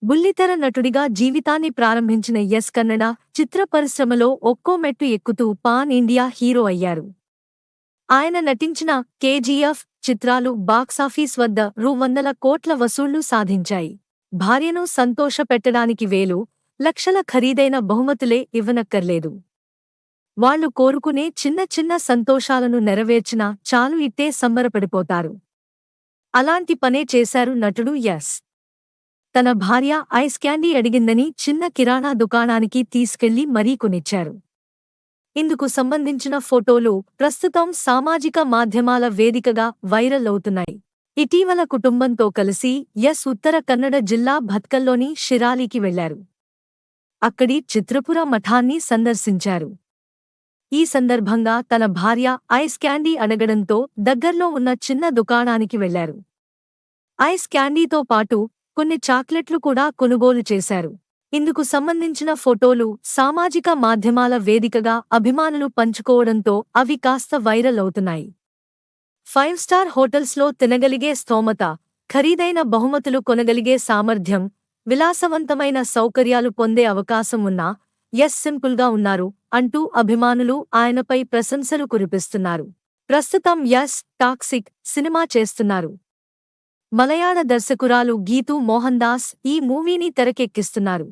బుల్లితెర నటుడిగా జీవితాన్ని ప్రారంభించిన యస్ కన్నడ చిత్ర పరిశ్రమలో ఒక్కో మెట్టు ఎక్కుతూ పాన్ ఇండియా హీరో అయ్యారు. ఆయన నటించిన కేజీఎఫ్ చిత్రాలు బాక్సాఫీస్ వద్ద వందల కోట్ల వసూళ్లు సాధించాయి. భార్యను సంతోషపెట్టడానికి వేలు, లక్షల ఖరీదైన బహుమతులే ఇవ్వనక్కర్లేదు. వాళ్లు కోరుకునే చిన్న చిన్న సంతోషాలను నెరవేర్చినా చాలు ఇట్టే సంబరపడిపోతారు. అలాంటి పనే చేశారు నటుడు యస్. తన భార్య ఐస్ క్యాండీ అడిగిందని చిన్న కిరాణా దుకాణానికి తీసుకెళ్లి మరీ కొనిచ్చారు. ఇందుకు సంబంధించిన ఫోటోలు ప్రస్తుతం సామాజిక మాధ్యమాల వేదికగా వైరల్ అవుతున్నాయి. ఇటీవల కుటుంబంతో కలిసి యస్ ఉత్తర కన్నడ జిల్లా భత్కల్లోని షిరాలికి వెళ్లారు. అక్కడి చిత్రపుర మఠాన్ని సందర్శించారు. ఈ సందర్భంగా తన భార్య ఐస్ క్యాండీ అడగడంతో దగ్గర్లో ఉన్న చిన్న దుకాణానికి వెళ్లారు. ఐస్ క్యాండీతో పాటు కొన్ని చాక్లెట్లు కూడా కొనుగోలు చేశారు. ఇందుకు సంబంధించిన ఫోటోలు సామాజిక మాధ్యమాల వేదికగా అభిమానులు పంచుకోవడంతో అవి కాస్త వైరల్ అవుతున్నాయి. 5 స్టార్ హోటల్స్లో తినగలిగే స్తోమత, ఖరీదైన బహుమతులు కొనగలిగే సామర్థ్యం, విలాసవంతమైన సౌకర్యాలు పొందే అవకాశం ఉన్నా యస్ సింపుల్గా ఉన్నారు అంటూ అభిమానులు ఆయనపై ప్రశంసలు కురిపిస్తున్నారు. ప్రస్తుతం యస్ టాక్సిక్ సినిమా చేస్తున్నారు. మలయాళ దర్శకురాలు గీతూ మోహన్ దాస్ ఈ మూవీని తెరకెక్కిస్తున్నారు.